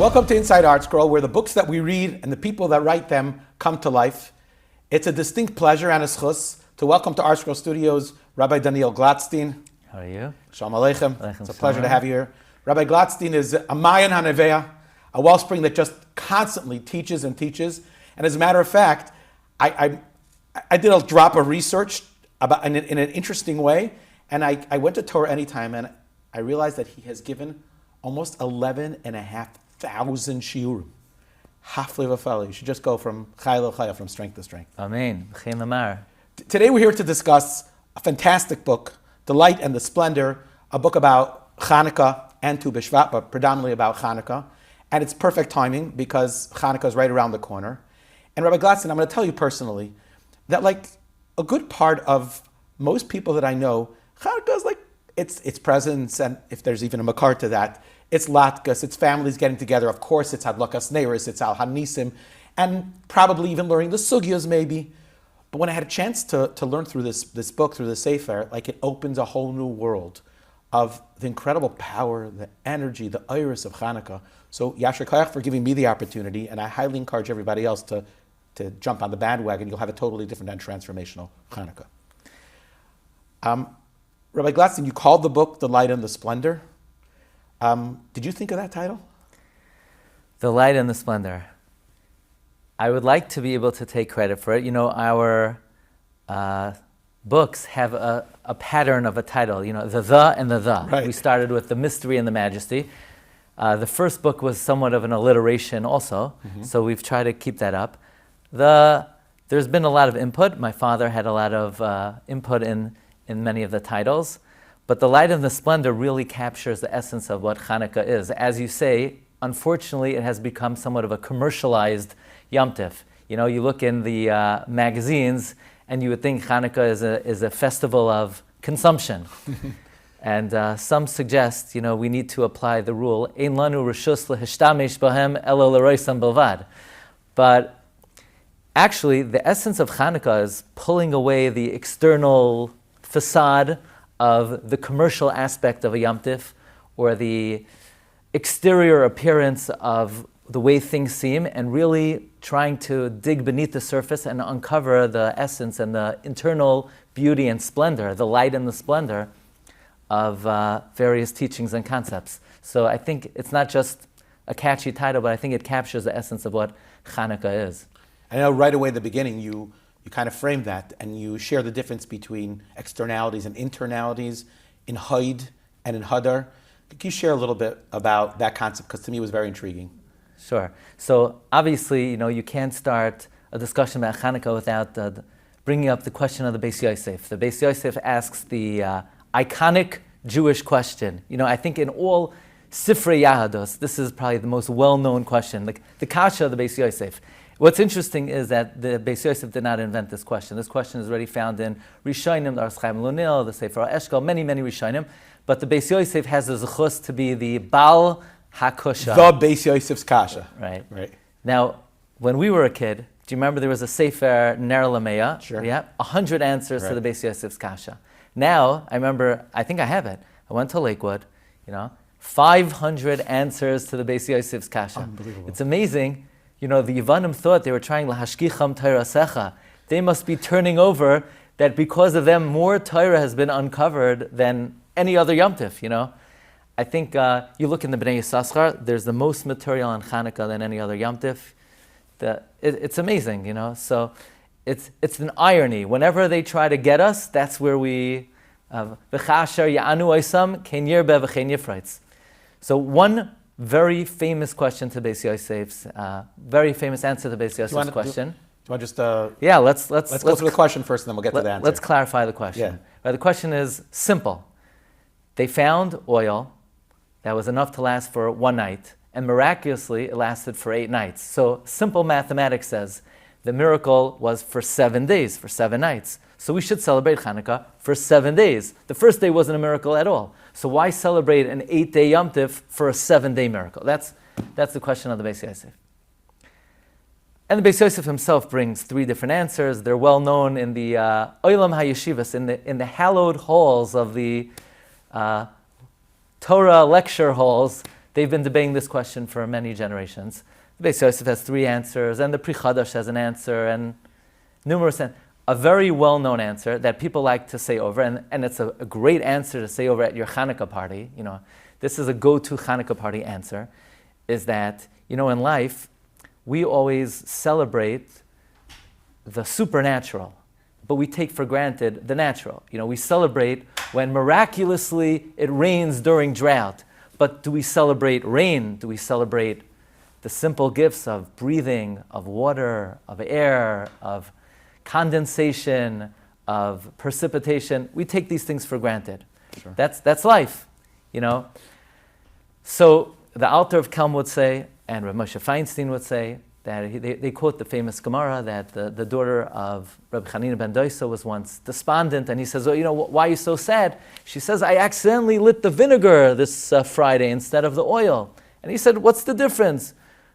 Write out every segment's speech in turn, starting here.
Welcome to Inside ArtScroll, where the books that we read and the people that write them come to life. It's a distinct pleasure and a schus to welcome to ArtScroll Studios Rabbi Daniel Glatstein. How are you? Shalom Aleichem. It's a pleasure to have you here. Rabbi Glatstein is a Mayan HaNeveah, a wellspring that just constantly teaches and teaches. And as a matter of fact, I did a drop of research about in an interesting way, and I went to Torah Anytime, and I realized that he has given almost 11,500 shiurim. Hafli v'fali. You should just go from chayil to chayil, from strength to strength. Amen. Today we're here to discuss a fantastic book, The Light and the Splendor, a book about Chanukah and Tu B'Shevat, but predominantly about Chanukah. And it's perfect timing because Chanukah is right around the corner. And Rabbi Glatstein, I'm going to tell you personally that like a good part of most people that I know, Chanukah is like its presence, and if there's even a makar to that, it's latkes, it's families getting together. Of course, it's hadlakas neiros, it's al hanisim, and probably even learning the sugyas maybe. But when I had a chance to learn through this book, through the sefer, like it opens a whole new world of the incredible power, the energy, the iris of Chanukah. So Yasher Koyach for giving me the opportunity, and I highly encourage everybody else to jump on the bandwagon. You'll have a totally different and transformational Chanukah. Rabbi Glatstein, you called the book The Light and the Splendor. Did you think of that title? The Light and the Splendor. I would like to be able to take credit for it. You know, our books have a pattern of a title, you know, the and the. Right. We started with the mystery and the majesty. The first book was somewhat of an alliteration also, so we've tried to keep that up. There's been a lot of input. My father had a lot of input in many of the titles, but The Light and the Splendor really captures the essence of what Chanukah is. As you say, unfortunately, it has become somewhat of a commercialized Yom Tif. You know, you look in the magazines, and you would think Chanukah is a festival of consumption. And some suggest, you know, we need to apply the rule, Ein lanu reshus lehishtamesh bahem elo l'roisam belvad. But actually, the essence of Chanukah is pulling away the external facade of the commercial aspect of a Yom Tif, or the exterior appearance of the way things seem, and really trying to dig beneath the surface and uncover the essence and the internal beauty and splendor, the light and the splendor of various teachings and concepts. So I think it's not just a catchy title, but I think it captures the essence of what Chanukah is. I know right away at the beginning you kind of framed that, and you share the difference between externalities and internalities in Haid and in Hadar. Can you share a little bit about that concept? Because to me it was very intriguing. Sure. So obviously, you know, you can't start a discussion about Chanukah without bringing up the question of the Beis Yosef. The Beis Yosef asks the iconic Jewish question. You know, I think in all Sifrei Yahados, this is probably the most well-known question, the Kasha of the Beis Yosef. What's interesting is that the Beis Yosef did not invent this question. This question is already found in Rishonim, the Arschaim Lunil, the Sefer HaEshkol, many Rishonim. But the Beis Yosef has the zechus to be the Baal HaKosha. The Beis Yosef's Kasha. Right. Now, when we were a kid, do you remember there was a Sefer Ner Lameya? Sure. Yeah, 100 answers to the Beis Yosef's Kasha. Now, I remember, I think I have it. I went to Lakewood, you know, 500 answers to the Beis Yosef's Kasha. Unbelievable. It's amazing. You know, the Yevanim thought they were trying lahashkicham Torah. They must be turning over that because of them more Torah has been uncovered than any other Yom Tif, you know. I think you look in the Bnei Yissaschar, there's the most material on Chanukah than any other Yom Tif. It's amazing, you know. So it's an irony. Whenever they try to get us, that's where we v'chasher ya'anu oisam ken yirbe v'chen yifreitz. So one very famous question to Beis Yosef's, very famous answer to Beis Yosef's question. Do you want to just... Yeah, let's go through the question first, and then we'll get to the answer. Let's clarify the question. Yeah. Right, the question is simple. They found oil that was enough to last for one night, and miraculously it lasted for 8 nights. So simple mathematics says the miracle was for 7 days, for 7 nights. So we should celebrate Chanukah for 7 days. The first day wasn't a miracle at all. So why celebrate an 8-day Yom Tif for a 7-day miracle? That's the question of the Beis Yosef. And the Beis Yosef himself brings 3 different answers. They're well known in the Olam HaYeshivas, in the hallowed halls of the Torah lecture halls. They've been debating this question for many generations. The Beis Yosef has 3 answers, and the Pri Chadash has an answer, and numerous. A very well-known answer that people like to say over, and it's a great answer to say over at your Chanukah party. This is a go-to Chanukah party answer, is that, in life, we always celebrate the supernatural, but we take for granted the natural. We celebrate when miraculously it rains during drought, but do we celebrate rain? Do we celebrate the simple gifts of breathing, of water, of air, of condensation, of precipitation? We take these things for granted. Sure. That's life, So the Alter of Kelm would say, and Rav Moshe Feinstein would say, that they quote the famous Gemara that the daughter of Rabbi Chanina ben Doisa was once despondent, and he says, why are you so sad? She says, I accidentally lit the vinegar this Friday instead of the oil. And he said, what's the difference?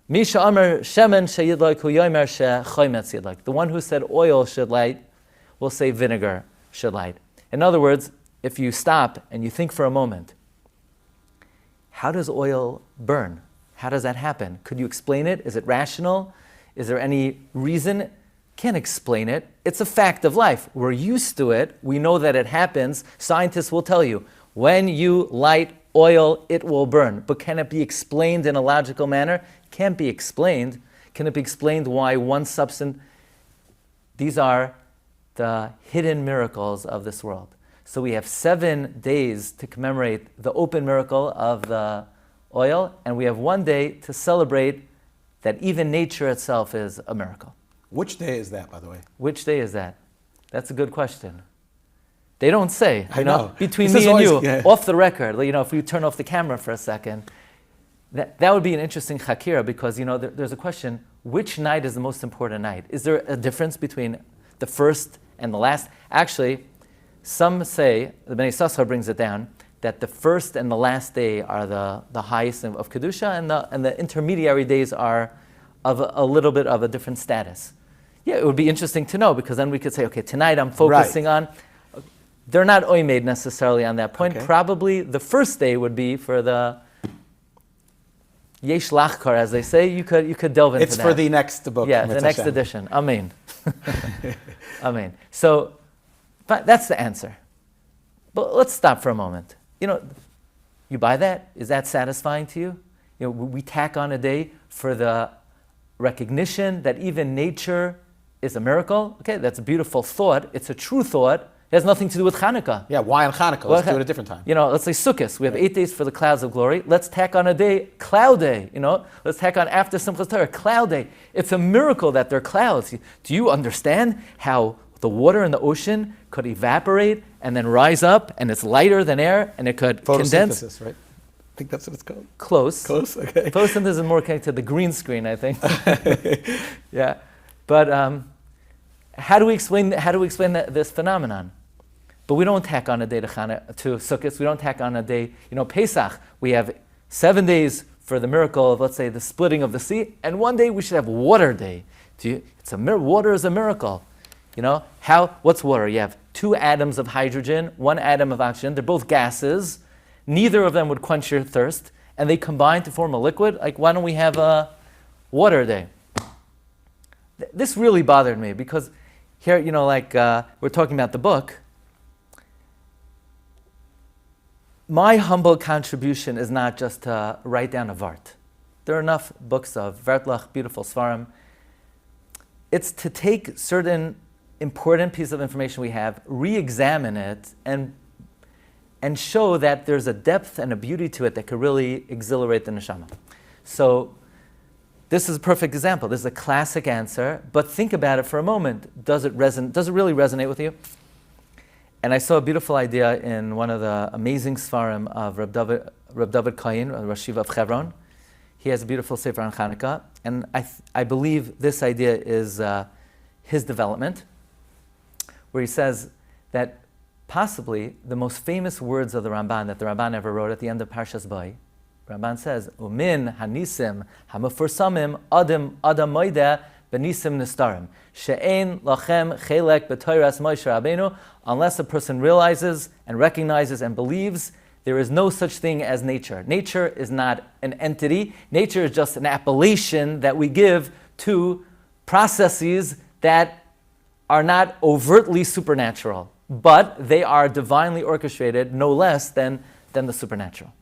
Misha Amar Shemen Sheyidlaik Hu Yomer Shechoymetz Yidlaik. The one who said oil should light will say vinegar should light. In other words, if you stop and you think for a moment, how does oil burn? How does that happen? Could you explain it? Is it rational? Is there any reason? Can't explain it. It's a fact of life. We're used to it. We know that it happens. Scientists will tell you, when you light oil, it will burn. But can it be explained in a logical manner? Can't be explained. Can it be explained why one substance? These are the hidden miracles of this world. So we have 7 days to commemorate the open miracle of the oil, and we have 1 day to celebrate that even nature itself is a miracle. Which day is that, by the way? Which day is that? That's a good question. They don't say. I know. Between This me is and always- you, yeah. off the record, if we turn off the camera for a second, that would be an interesting chakira, because there's a question: which night is the most important night? Is there a difference between the first and the last? Actually, some say, the Bnei Yissaschar brings it down, that the first and the last day are the highest of Kedusha, and the intermediary days are of a little bit of a different status. Yeah, it would be interesting to know, because then we could say, okay, tonight I'm focusing on. They're not oimed necessarily on that point. Okay. Probably the first day would be for the Yesh Lachkar, as they say. You could delve into that. It's for the next book. Yeah, the next Hashem. edition. Amen. Amen. So, but that's the answer. But let's stop for a moment. You buy that? Is that satisfying to you? We tack on a day for the recognition that even nature is a miracle. Okay, that's a beautiful thought. It's a true thought. It has nothing to do with Chanukah. Yeah, why on Chanukah? Let's do it at a different time. Let's say Sukkot. We have 8 days for the clouds of glory. Let's tack on a day, cloud day. Let's tack on after Simchas Torah, cloud day. It's a miracle that there are clouds. Do you understand how the water in the ocean could evaporate and then rise up, and it's lighter than air, and it could condense? Photosynthesis, right? I think that's what it's called. Close. Close, okay. Photosynthesis is more connected to the green screen, I think. Yeah, but how do we explain this phenomenon? But we don't tack on a day to Sukkot. We don't tack on a day, Pesach. We have 7 days for the miracle of, let's say, the splitting of the sea, and 1 day we should have water day. Water is a miracle. What's water? You have 2 atoms of hydrogen, 1 atom of oxygen. They're both gases. Neither of them would quench your thirst, and they combine to form a liquid. Why don't we have a water day? This really bothered me, because here, we're talking about the book. My humble contribution is not just to write down a Vart. There are enough books of Vertlach, beautiful Svarim. It's to take certain important piece of information we have, re-examine it, and show that there's a depth and a beauty to it that could really exhilarate the neshama. So this is a perfect example. This is a classic answer, but think about it for a moment. Does it really resonate with you? And I saw a beautiful idea in one of the amazing Svarim of Reb David Kayin, Rosh Yeshiva of Hebron. He has a beautiful Sefer on Chanukah, and I believe this idea is his development, where he says that possibly the most famous words of the Ramban that the Ramban ever wrote at the end of Parshas Bo, Ramban says, "Umin hanisim hamufursamim adam moida benisim nistarim she'ein lachem chelek b'toras Moshe Rabbeinu." Unless a person realizes and recognizes and believes There is no such thing as nature. Nature is not an entity. Nature is just an appellation that we give to processes that are not overtly supernatural, but they are divinely orchestrated, no less than the supernatural.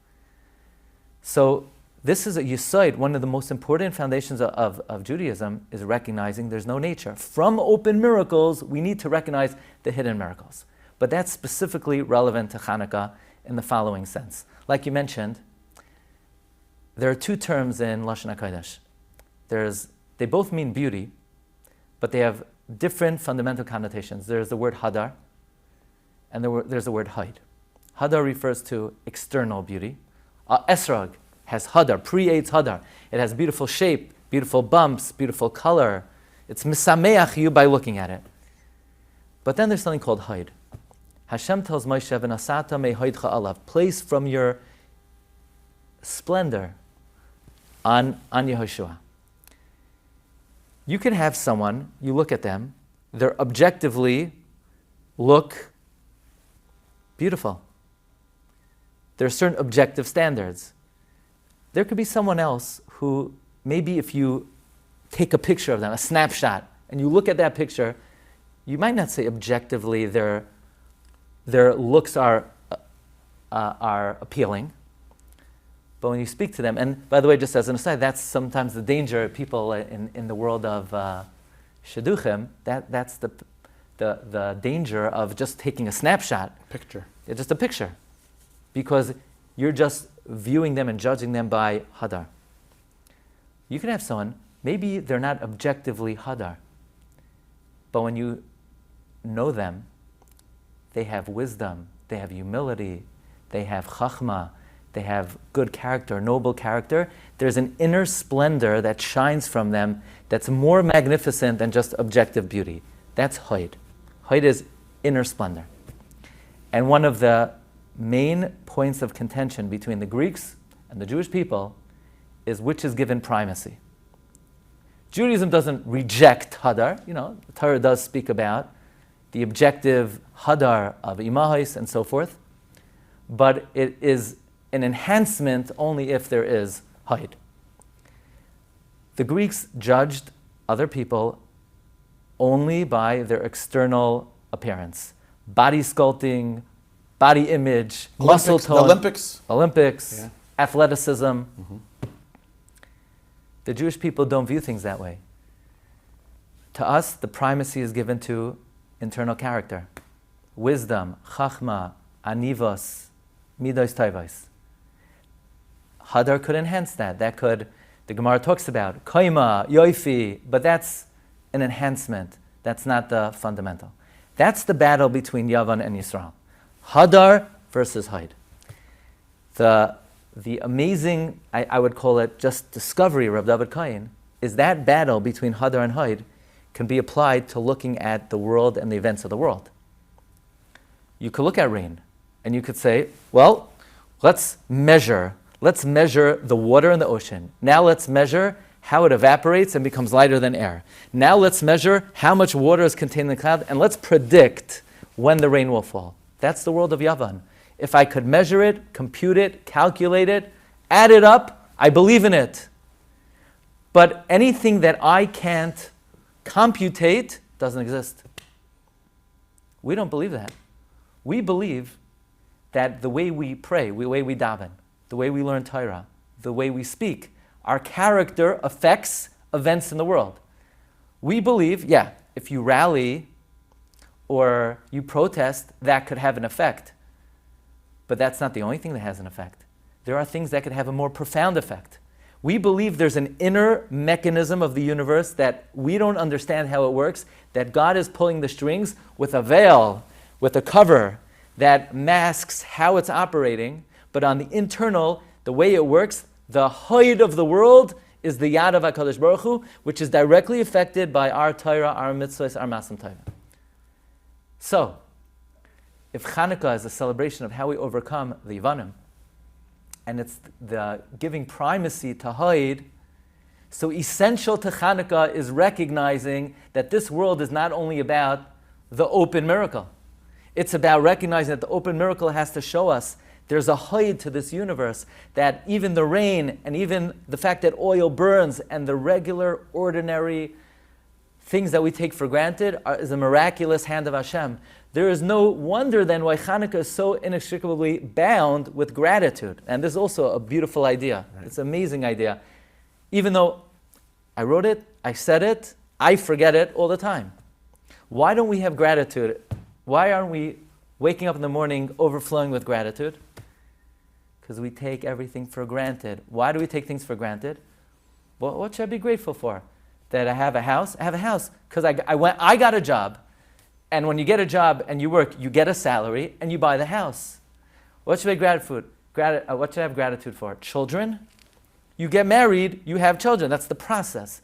So this is a yesod. One of the most important foundations of Judaism is recognizing there's no nature. From open miracles, we need to recognize the hidden miracles. But that's specifically relevant to Chanukah in the following sense. Like you mentioned, there are two terms in Lashon HaKodesh. They both mean beauty, but they have different fundamental connotations. There's the word hadar, and there's the word haid. Hadar refers to external beauty. Esrog has hadar, pre-AIDS hadar. It has beautiful shape, beautiful bumps, beautiful color. It's misameach you by looking at it. But then there's something called haid. Hashem tells Moshe, "V'nasata me'haidcha alav," place from your splendor on Yehoshua. You can have someone, you look at them, they objectively look beautiful. There are certain objective standards. There could be someone else who, maybe if you take a picture of them, a snapshot, and you look at that picture, you might not say objectively their looks are appealing. But when you speak to them, and by the way, just as an aside, that's sometimes the danger of people in the world of shidduchim. That's the danger of just taking a snapshot. Picture. It's just a picture. Because you're just viewing them and judging them by hadar. You can have someone, maybe they're not objectively hadar, but when you know them, they have wisdom, they have humility, they have chachma, they have good character, noble character. There's an inner splendor that shines from them that's more magnificent than just objective beauty. That's haid. Haid is inner splendor. And one of the main points of contention between the Greeks and the Jewish people is which is given primacy. Judaism doesn't reject hadar. The Torah does speak about the objective hadar of imahos and so forth, but it is an enhancement only if there is haid. The Greeks judged other people only by their external appearance, body sculpting, body image, muscle tone, Olympics, yeah. Athleticism. Mm-hmm. The Jewish people don't view things that way. To us, the primacy is given to internal character, wisdom, chachma, anivos, midos tovos. Hadar could enhance that. The Gemara talks about koima, yoifi, but that's an enhancement. That's not the fundamental. That's the battle between Yavan and Yisrael. Hadar versus haid. The amazing, I would call it just discovery of Rav David Kain, is that battle between hadar and haid can be applied to looking at the world and the events of the world. You could look at rain, and you could say, well, let's measure the water in the ocean. Now let's measure how it evaporates and becomes lighter than air. Now let's measure how much water is contained in the cloud, and let's predict when the rain will fall. That's the world of Yavan. If I could measure it, compute it, calculate it, add it up, I believe in it. But anything that I can't computate doesn't exist. We don't believe that. We believe that the way we pray, the way we daven, the way we learn Torah, the way we speak, our character affects events in the world. We believe, if you rally or you protest, that could have an effect. But that's not the only thing that has an effect. There are things that could have a more profound effect. We believe there's an inner mechanism of the universe that we don't understand how it works, that God is pulling the strings with a veil, with a cover that masks how it's operating, but on the internal, the way it works, the haid of the world is the yad of HaKadosh Baruch Hu, which is directly affected by our Torah, our mitzvahs, our masim Torah. So, if Chanukah is a celebration of how we overcome the Yavanim, and it's the giving primacy to haid, so essential to Chanukah is recognizing that this world is not only about the open miracle. It's about recognizing that the open miracle has to show us There's a height to this universe that even the rain and even the fact that oil burns and the regular, ordinary things that we take for granted is a miraculous hand of Hashem. There is no wonder then why Chanukah is so inextricably bound with gratitude. And this is also a beautiful idea. Right. It's an amazing idea. Even though I wrote it, I said it, I forget it all the time. Why don't we have gratitude? Why aren't we waking up in the morning overflowing with gratitude? Because we take everything for granted. Why do we take things for granted? Well, what should I be grateful for? That I have a house? I have a house because I got a job. And when you get a job and you work, you get a salary and you buy the house. What should I what should I have gratitude for? Children? You get married, you have children. That's the process.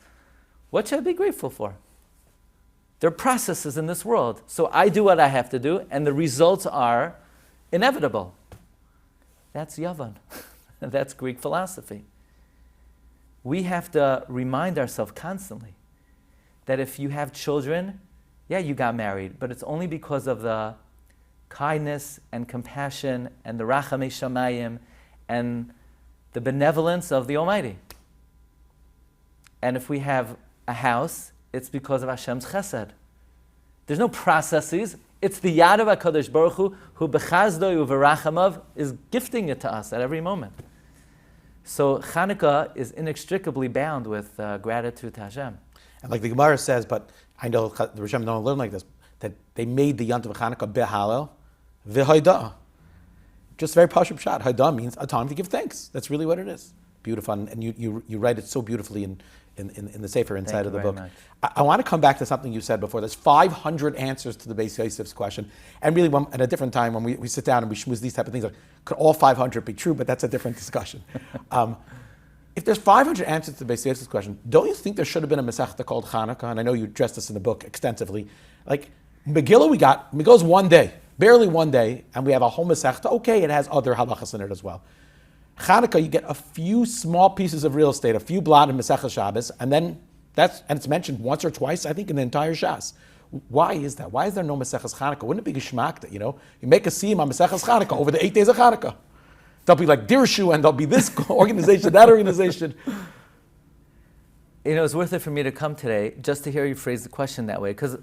What should I be grateful for? There are processes in this world. So I do what I have to do, and the results are inevitable. That's Yavan. That's Greek philosophy. We have to remind ourselves constantly that if you have children, yeah, you got married, but it's only because of the kindness and compassion and the rachamei shamayim and the benevolence of the Almighty. And if we have a house, it's because of Hashem's chesed. There's no processes. It's the Yad of HaKadosh Baruch Hu b'chazdoi u'v'rachamav is gifting it to us at every moment. So Chanukah is inextricably bound with gratitude to Hashem. And like the Gemara says, but I know the Rishonim don't learn like this, that they made the Yontiv of Chanukah behalel v'haidah. Just very pashut pshat. Haidah means a time to give thanks. That's really what it is. Beautiful, and you write it so beautifully in the Sefer inside of the book. I want to come back to something you said before. There's 500 answers to the Beis Yosef's question. And really, at a different time, when we sit down and we schmooze these type of things, like, could all 500 be true? But that's a different discussion. If there's 500 answers to the Beis Yosef's question, don't you think there should have been a Masechta called Chanukah? And I know you addressed this in the book extensively. Like, Megillah's one day, barely one day, and we have a whole Masechta. Okay, it has other halachas in it as well. Chanukah, you get a few small pieces of real estate, a few blot in Masechah Shabbos, and then it's mentioned once or twice, I think, in the entire Shas. Why is that? Why is there no Masechas Chanukah? Wouldn't it be geschmacked? You make a siyum on Masechas Chanukah over the 8 days of Chanukah. There'll be like Dirshu, and there'll be this organization, that organization. It's worth it for me to come today just to hear you phrase the question that way, because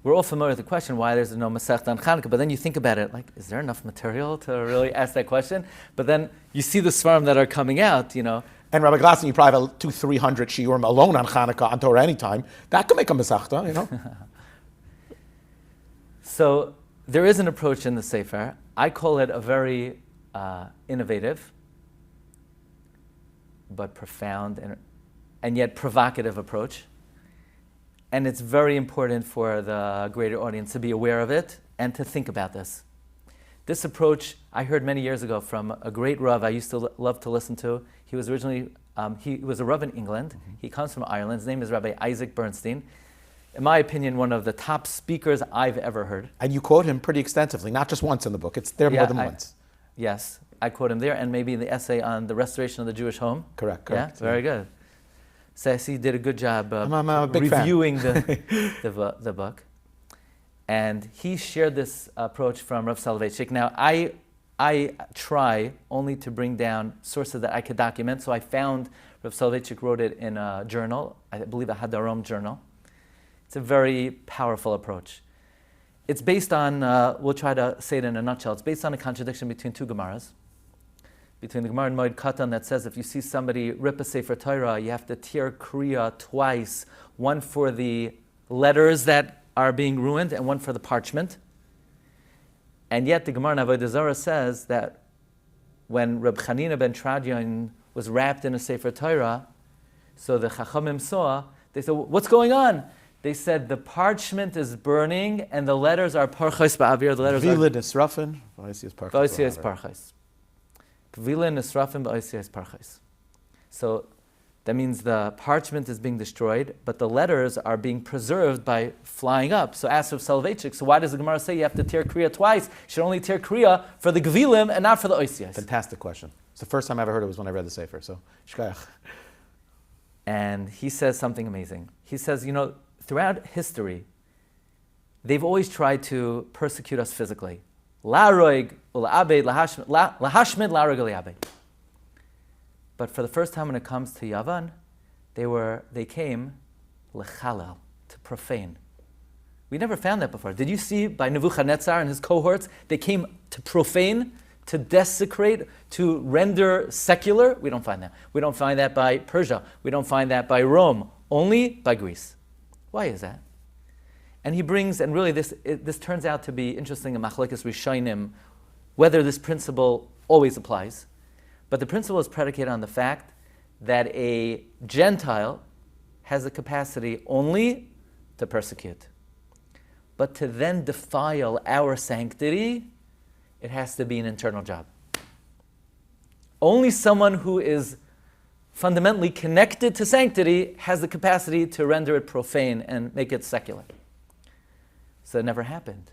we're all familiar with the question, why there's no Masechta on Chanukah, but then you think about it, like, is there enough material to really ask that question? But then you see the svarim that are coming out, And Rabbi Glatstein, you probably have 200-300 shiurim alone on Chanukah on Torah anytime. That could make a Masechta, So there is an approach in the Sefer. I call it a very innovative, but profound and yet provocative approach. And it's very important for the greater audience to be aware of it and to think about this. This approach I heard many years ago from a great Rav I used to love to listen to. He was originally, he was a Rav in England. Mm-hmm. He comes from Ireland. His name is Rabbi Isaac Bernstein. In my opinion, one of the top speakers I've ever heard. And you quote him pretty extensively, not just once in the book. It's there more than once. Yes, I quote him there, and maybe in the essay on the restoration of the Jewish home. Correct. Yeah, very good. So I see you did a good job I'm a big reviewing the book. And he shared this approach from Rav Soloveitchik. Now, I try only to bring down sources that I could document. So I found Rav Soloveitchik wrote it in a journal, I believe a Hadarom journal. It's a very powerful approach. It's based on, we'll try to say it in a nutshell, it's based on a contradiction between two Gemaras. Between the Gemara and Moed Katan that says if you see somebody rip a Sefer Torah, you have to tear Kriya twice, one for the letters that are being ruined and one for the parchment. And yet the Gemara in Avodah Zarah says that when Reb Chanina ben Tradion was wrapped in a Sefer Torah, so the Chachamim saw, they said, what's going on? They said the parchment is burning and the letters are parchos ba'avir. The letters Vilin Nisrafin, V'oisias parchos. Vilin Nisrafin, V'oisias parchos. So that means the parchment is being destroyed, but the letters are being preserved by flying up. So ask Rav Soloveitchik, so why does the Gemara say you have to tear Kriya twice? You should only tear Kriya for the Gvilim and not for the Oisias. Fantastic question. It's the first time I ever heard it was when I read the Sefer, so shkayach. And he says something amazing. He says, throughout history, they've always tried to persecute us physically. Laroig ula'abed lahashmid laroig ula'abed. But for the first time when it comes to Yavan, they came lechalel, to profane. We never found that before. Did you see by Nebuchadnezzar and his cohorts, they came to profane, to desecrate, to render secular? We don't find that. We don't find that by Persia. We don't find that by Rome. Only by Greece. Why is that? And he brings, and really this turns out to be interesting in Machlekes Rishonim, whether this principle always applies. But the principle is predicated on the fact that a Gentile has the capacity only to persecute. But to then defile our sanctity, it has to be an internal job. Only someone who is fundamentally connected to sanctity has the capacity to render it profane and make it secular. So it never happened.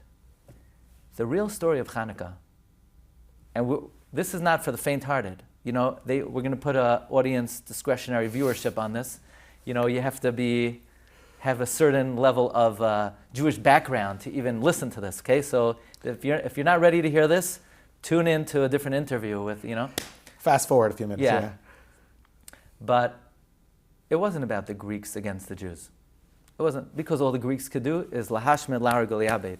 The real story of Chanukah, and this is not for the faint-hearted. We're going to put an audience discretionary viewership on this. You have to have a certain level of Jewish background to even listen to this. Okay, so if you're not ready to hear this, tune in to a different interview with Fast forward a few minutes. Yeah. But it wasn't about the Greeks against the Jews. It wasn't, because all the Greeks could do is lahashmed laroig ula'abed.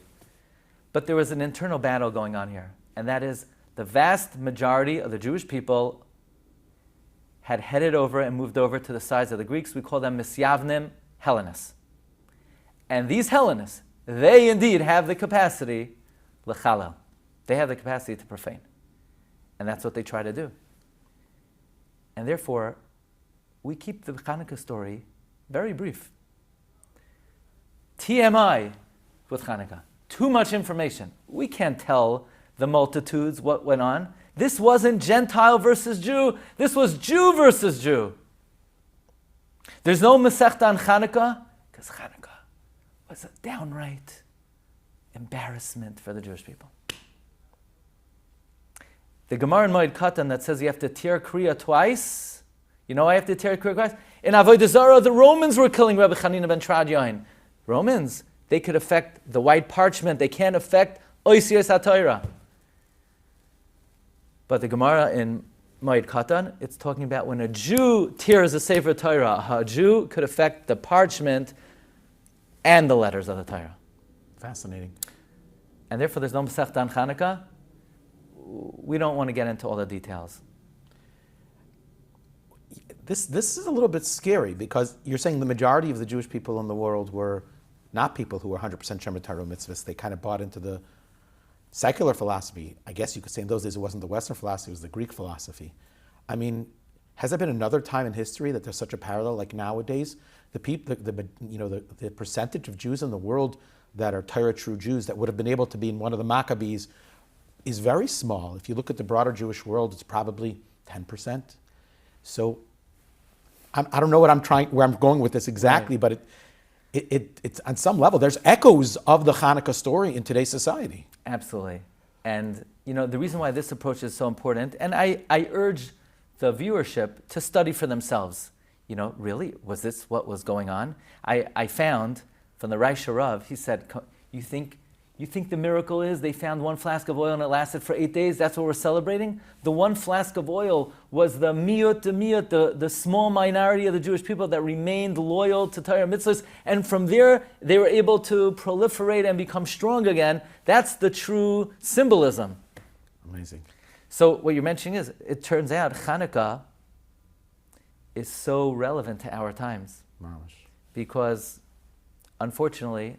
But there was an internal battle going on here, and that is the vast majority of the Jewish people had headed over and moved over to the sides of the Greeks. We call them misyavnim Hellenists. And these Hellenists, they indeed have the capacity lechalel. They have the capacity to profane. And that's what they try to do. And therefore, we keep the Chanukah story very brief. TMI with Chanukah. Too much information. We can't tell the multitudes what went on. This wasn't Gentile versus Jew. This was Jew versus Jew. There's no Masechta on Chanukah, because Chanukah was a downright embarrassment for the Jewish people. The Gemara in Moed Katan that says you have to tear Kriya twice. I have to tear Kriya twice. In Avodah Zarah, the Romans were killing Rabbi Chanina ben Tradion. Romans, they could affect the white parchment. They can't affect Oisios HaTorah. But the Gemara in Moed Katan, it's talking about when a Jew tears a Sefer Torah, a Jew could affect the parchment and the letters of the Torah. Fascinating. And therefore there's no Masechta on Chanukah. We don't want to get into all the details. This is a little bit scary, because you're saying the majority of the Jewish people in the world were not people who were 100% Shemer Torah mitzvahs. They kind of bought into the secular philosophy. I guess you could say in those days it wasn't the Western philosophy, it was the Greek philosophy. I mean, has there been another time in history that there's such a parallel like nowadays? The percentage of Jews in the world that are Torah true Jews that would have been able to be in one of the Maccabees is very small. If you look at the broader Jewish world, it's probably 10%. So I don't know where I'm going with this exactly, right. But it's on some level, there's echoes of the Chanukah story in today's society. Absolutely. And the reason why this approach is so important, and I urge the viewership to study for themselves. Really, was this what was going on? I found from the Reish Rav, he said, you think the miracle is they found one flask of oil and it lasted for 8 days? That's what we're celebrating? The one flask of oil was the the small minority of the Jewish people that remained loyal to Torah mitzvahs, and from there they were able to proliferate and become strong again. That's the true symbolism. Amazing. So what you're mentioning is, it turns out Chanukah is so relevant to our times. Marvelous. Because, unfortunately,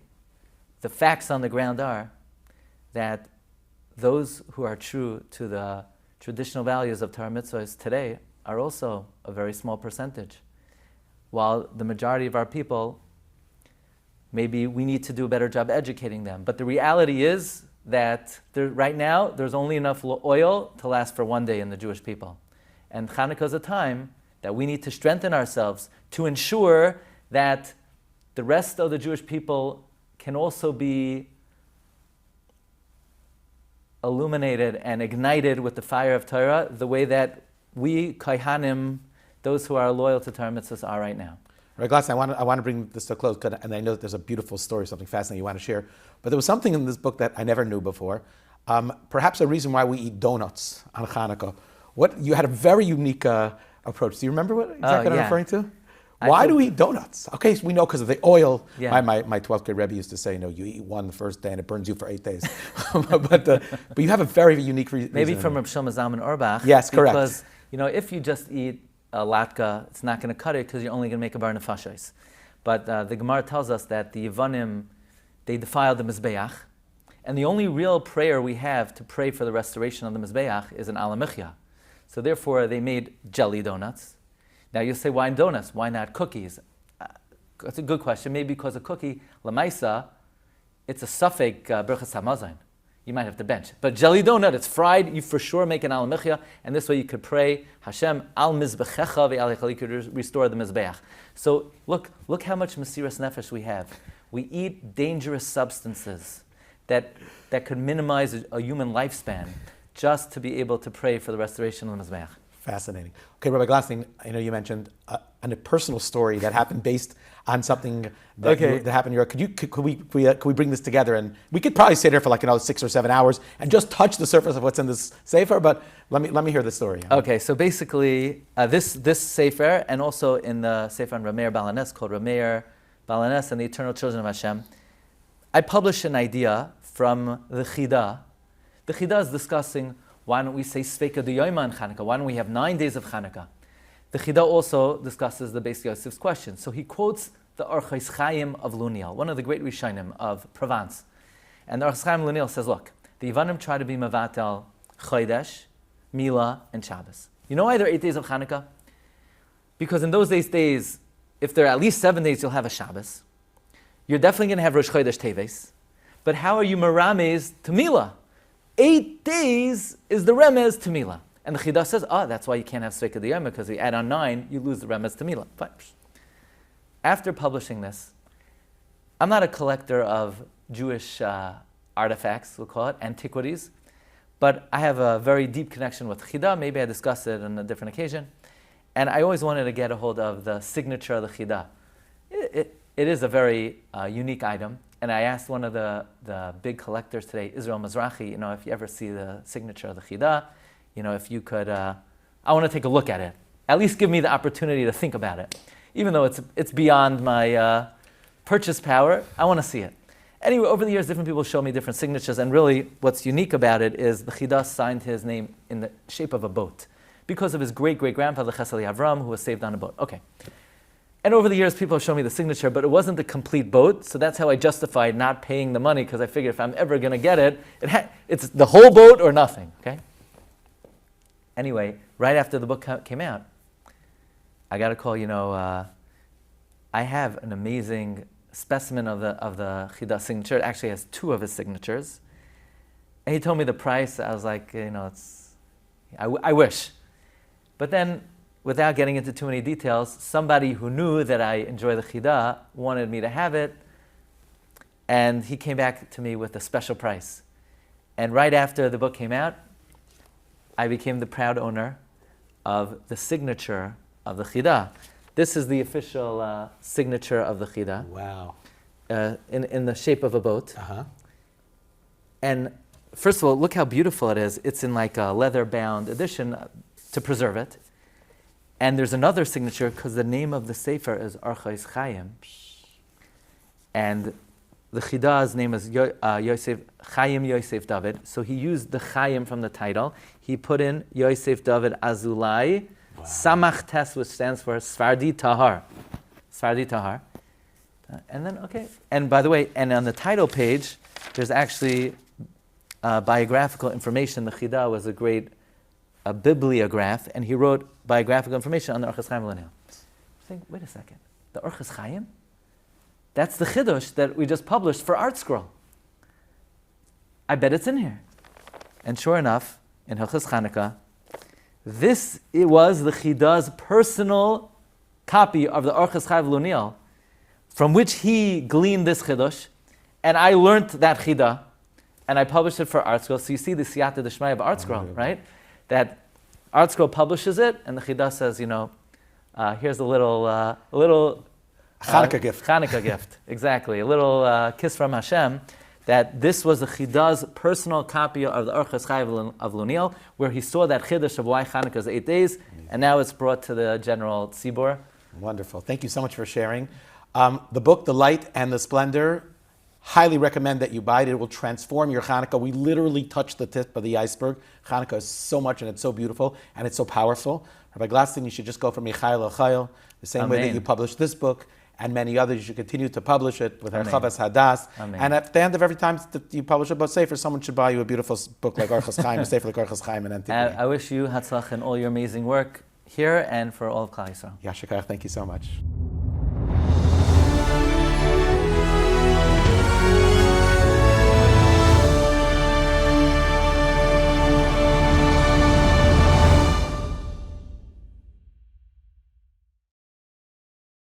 the facts on the ground are that those who are true to the traditional values of Torah mitzvahs today are also a very small percentage. While the majority of our people, maybe we need to do a better job educating them. But the reality is that right now, there's only enough oil to last for one day in the Jewish people. And Chanukah is a time that we need to strengthen ourselves to ensure that the rest of the Jewish people can also be illuminated and ignited with the fire of Torah the way that we, Kohanim, those who are loyal to Torah mitzvahs, are right now. Rabbi Glatstein, I want to bring this to a close, and I know that there's a beautiful story, something fascinating you want to share. But there was something in this book that I never knew before. perhaps a reason why we eat donuts on Chanukah. You had a very unique approach. Do you remember what exactly I'm referring to? Why do we eat donuts? Okay, so we know because of the oil. Yeah. My 12th grade Rebbe used to say, you eat one the first day and it burns you for 8 days. but you have a very unique reason. Maybe from Reb Shlomo Zalman Auerbach. Yes, correct. Because, if you just eat a latke, it's not going to cut it because you're only going to make a bar nefashos. But the Gemara tells us that the Yevanim, they defiled the Mizbeach. And the only real prayer we have to pray for the restoration of the Mizbeach is an Alamichya. So therefore, they made jelly donuts. Now you'll say, why donuts? Why not cookies? That's a good question. Maybe because a cookie, lamaisa, it's a suffix berachas hamazon. You might have to bench. But jelly donut, it's fried. You for sure make an alamichya, and this way you could pray Hashem al mizbechecha ve'al. You could restore the mizbeach. So look how much mesiras nefesh we have. We eat dangerous substances that could minimize a human lifespan just to be able to pray for the restoration of the mizbeach. Fascinating. Okay, Rabbi Glatstein, I know you mentioned a personal story that happened based on something that happened in Europe. Could we bring this together? And we could probably sit here for 6 or 7 hours and just touch the surface of what's in this sefer. But let me hear the story. Okay, so basically, this sefer, and also in the sefer on Rameir Balanes called Rameir Balanes and the Eternal Children of Hashem, I published an idea from the Chida. The Chida is discussing, why don't we say Sveika D'Yoyma in Chanukah? Why don't we have 9 days of Chanukah? The Chida also discusses the Beis Yosef's question. So he quotes the Orchos Chaim of Luniel, one of the great Rishonim of Provence. And the Orchos Chaim of Luniel says, look, the Yevanim try to be Mavatel, Chodesh, Mila, and Shabbos. You know why there are 8 days of Chanukah? Because in those days, if there are at least 7 days, you'll have a Shabbos. You're definitely going to have Rosh Chodesh Teves. But how are you Merames to Mila? 8 days is the remez to Mila. And the Chida says, that's why you can't have Sveika D'Yoma, because you add on 9, you lose the remez to Mila. Fine. After publishing this, I'm not a collector of Jewish artifacts, we'll call it, antiquities, but I have a very deep connection with Chida. Maybe I discussed it on a different occasion. And I always wanted to get a hold of the signature of the Chida. It is a very unique item. And I asked one of the big collectors today, Israel Mizrahi, if you ever see the signature of the Chida, if you could, I want to take a look at it. At least give me the opportunity to think about it. Even though it's beyond my purchase power, I want to see it. Anyway, over the years, different people show me different signatures, and really what's unique about it is the Chida signed his name in the shape of a boat because of his great-great-grandfather, Chesed Avram, who was saved on a boat. Okay. And over the years, people have shown me the signature, but it wasn't the complete boat, so that's how I justified not paying the money, because I figured if I'm ever going to get it, it's the whole boat or nothing, okay? Anyway, right after the book came out, I got a call, I have an amazing specimen of the Chida signature. It actually has 2 of his signatures. And he told me the price. I was like, I wish. But then, without getting into too many details, somebody who knew that I enjoy the Chida wanted me to have it, and he came back to me with a special price. And right after the book came out, I became the proud owner of the signature of the Chida. This is the official signature of the Chida. Wow. In the shape of a boat. Uh-huh. And first of all, look how beautiful it is. It's in a leather-bound edition to preserve it. And there's another signature because the name of the sefer is Orchos Chaim. And the Chida's name is Yosef, Chaim Yosef David. So he used the Chaim from the title. He put in Yosef David Azulai, Samach Tes, which stands for Sfardi Tahar. Sfardi Tahar. And then, okay. And by the way, and on the title page, there's actually biographical information. The Chida was a great bibliograph, and he wrote biographical information on the Orchos Chaim Luniel. Think, wait a second, the Orchos Chaim? That's the Chidush that we just published for ArtScroll. I bet it's in here. And sure enough, in Hilchos Chanukah, it was the Chida's personal copy of the Orchos Chaim Luniel, from which he gleaned this Chidush, and I learned that Chida, and I published it for ArtScroll. So you see the Siyata D'Shmaya of ArtScroll, right? That ArtScroll publishes it, and the Chida says, here's a little Chanukah gift. Chanukah gift, exactly. A little kiss from Hashem that this was the Chidah's personal copy of the Orchos Chayv of Luniel, where he saw that Chiddush of why Chanukah is 8 days, and now it's brought to the general tzibur. Wonderful. Thank you so much for sharing. The book, The Light and the Splendor, highly recommend that you buy it. It will transform your Chanukah. We literally touched the tip of the iceberg. Chanukah is so much, and it's so beautiful, and it's so powerful. Rabbi Glatstein, you should just go from Michael Chayil, the same way that you published this book, and many others. You should continue to publish it with Chavas Hadas. And at the end of every time that you publish a book, sefer, someone should buy you a beautiful book like Orchos Chaim, a sefer like Orchos Chaim and Antiquity. I wish you Hatzlach in all your amazing work here and for all of Klal Yisrael. Yashikach, thank you so much.